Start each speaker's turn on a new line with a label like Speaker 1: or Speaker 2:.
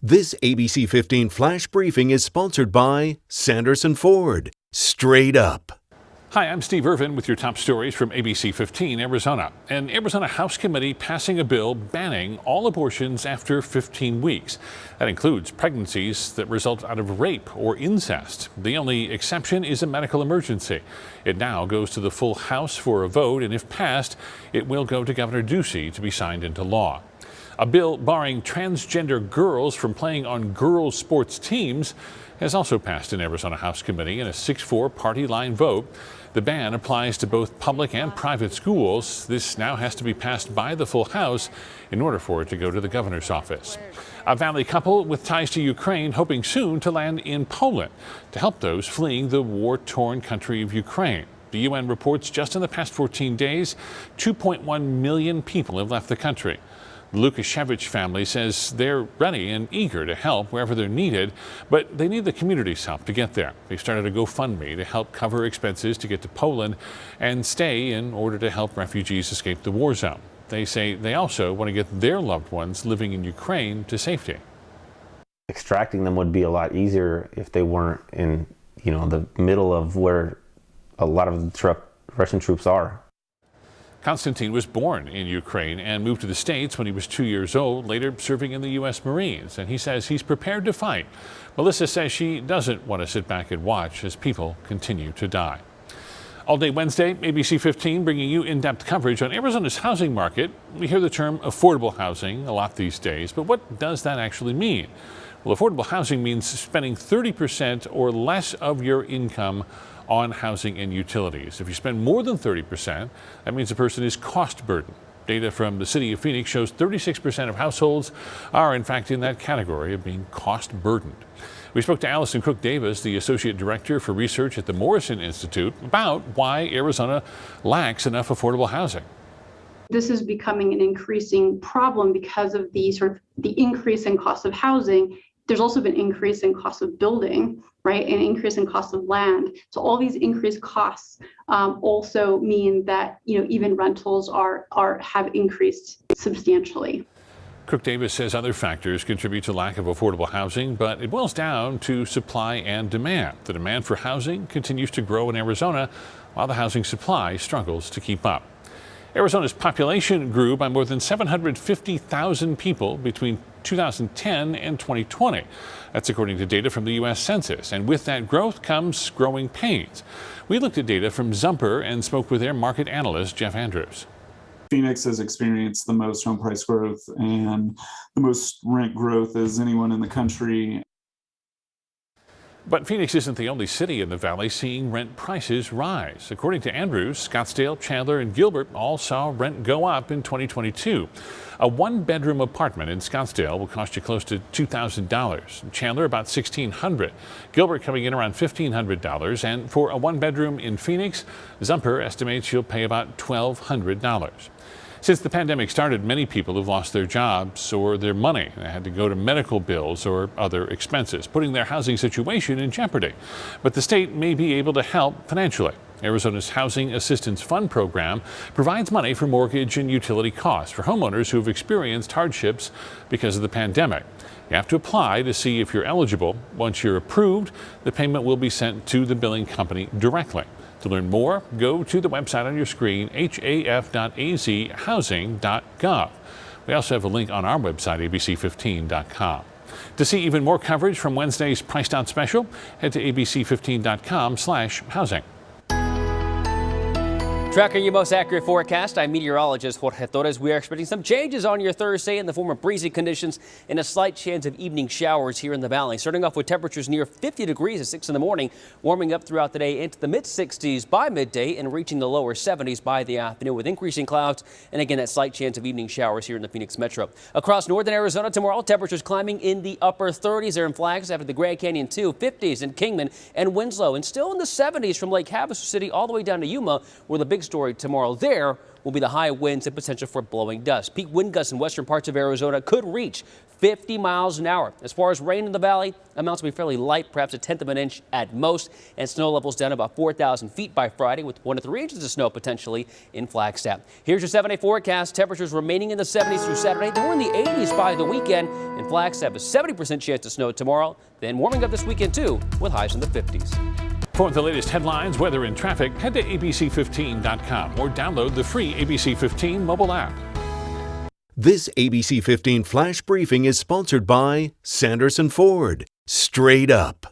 Speaker 1: This ABC 15 Flash Briefing is sponsored by Sanderson Ford. Straight up.
Speaker 2: Hi, I'm Steve Irvin with your top stories from ABC15 Arizona. An Arizona House committee passing a bill banning all abortions after 15 weeks. That includes pregnancies that result out of rape or incest. The only exception is a medical emergency. It now goes to the full House for a vote, and if passed, it will go to Governor Ducey to be signed into law. A bill barring transgender girls from playing on girls' sports teams has also passed an Arizona House committee in a 6-4 party line vote. The ban applies to both public and private schools. This now has to be passed by the full House in order for it to go to the governor's office. A Valley couple with ties to Ukraine hoping soon to land in Poland to help those fleeing the war-torn country of Ukraine. The UN reports just in the past 14 days, 2.1 million people have left the country. The Lukashevich family says they're ready and eager to help wherever they're needed, but they need the community's help to get there. They started a GoFundMe to help cover expenses to get to Poland and stay in order to help refugees escape the war zone. They say they also want to get their loved ones living in Ukraine to safety.
Speaker 3: Extracting them would be a lot easier if they weren't in, the middle of where a lot of the Russian troops are.
Speaker 2: Konstantin was born in Ukraine and moved to the States when he was 2 years old, later serving in the U.S. Marines. And he says he's prepared to fight. Melissa says she doesn't want to sit back and watch as people continue to die. All day Wednesday, ABC 15 bringing you in-depth coverage on Arizona's housing market. We hear the term affordable housing a lot these days, but what does that actually mean? Well, affordable housing means spending 30% or less of your income on housing and utilities. If you spend more than 30%, that means a person is cost burdened. Data from the city of Phoenix shows 36% of households are in fact in that category of being cost burdened. We spoke to Allison Cook Davis, the Associate Director for Research at the Morrison Institute, about why Arizona lacks enough affordable housing.
Speaker 4: This is becoming an increasing problem because of the increase in cost of housing. There's also been increase in cost of building, right, and increase in cost of land. So all these increased costs also mean that even rentals have increased substantially.
Speaker 2: Cook Davis says other factors contribute to lack of affordable housing, but it boils down to supply and demand. The demand for housing continues to grow in Arizona, while the housing supply struggles to keep up. Arizona's population grew by more than 750,000 people between 2010 and 2020. That's according to data from the U.S. Census. And with that growth comes growing pains. We looked at data from Zumper and spoke with their market analyst, Jeff Andrews.
Speaker 5: Phoenix has experienced the most home price growth and the most rent growth as anyone in the country.
Speaker 2: But Phoenix isn't the only city in the valley seeing rent prices rise. According to Andrews, Scottsdale, Chandler, and Gilbert all saw rent go up in 2022. A one-bedroom apartment in Scottsdale will cost you close to $2,000. Chandler about $1,600. Gilbert coming in around $1,500. And for a one-bedroom in Phoenix, Zumper estimates you'll pay about $1,200. Since the pandemic started, many people have lost their jobs or their money. They had to go to medical bills or other expenses, putting their housing situation in jeopardy. But the state may be able to help financially. Arizona's Housing Assistance Fund program provides money for mortgage and utility costs for homeowners who have experienced hardships because of the pandemic. You have to apply to see if you're eligible. Once you're approved, the payment will be sent to the billing company directly. To learn more, go to the website on your screen, haf.azhousing.gov. We also have a link on our website, abc15.com. To see even more coverage from Wednesday's Priced Out special, head to abc15.com/housing.
Speaker 6: Tracking your most accurate forecast, I'm meteorologist Jorge Torres. We are expecting some changes on your Thursday in the form of breezy conditions and a slight chance of evening showers here in the valley. Starting off with temperatures near 50 degrees at 6 in the morning, warming up throughout the day into the mid-60s by midday and reaching the lower 70s by the afternoon with increasing clouds and again that slight chance of evening showers here in the Phoenix metro. Across northern Arizona tomorrow, temperatures climbing in the upper 30s there in Flagstaff after the Grand Canyon 2, 50s in Kingman and Winslow, and still in the 70s from Lake Havasu City all the way down to Yuma, where the big story tomorrow there will be the high winds and potential for blowing dust. Peak wind gusts in western parts of Arizona could reach 50 miles an hour. As far as rain in the valley, amounts will be fairly light, perhaps a tenth of an inch at most, and snow levels down about 4,000 feet by Friday, with 1 to 3 inches of snow potentially in Flagstaff. Here's your 7-day forecast. Temperatures remaining in the 70s through Saturday. Then we're in the 80s by the weekend. In Flagstaff, a 70% chance of snow tomorrow. Then warming up this weekend too, with highs in the 50s.
Speaker 2: For the latest headlines, weather, and traffic, head to abc15.com or download the free ABC15 mobile app.
Speaker 1: This ABC 15 Flash Briefing is sponsored by Sanderson Ford. Straight up.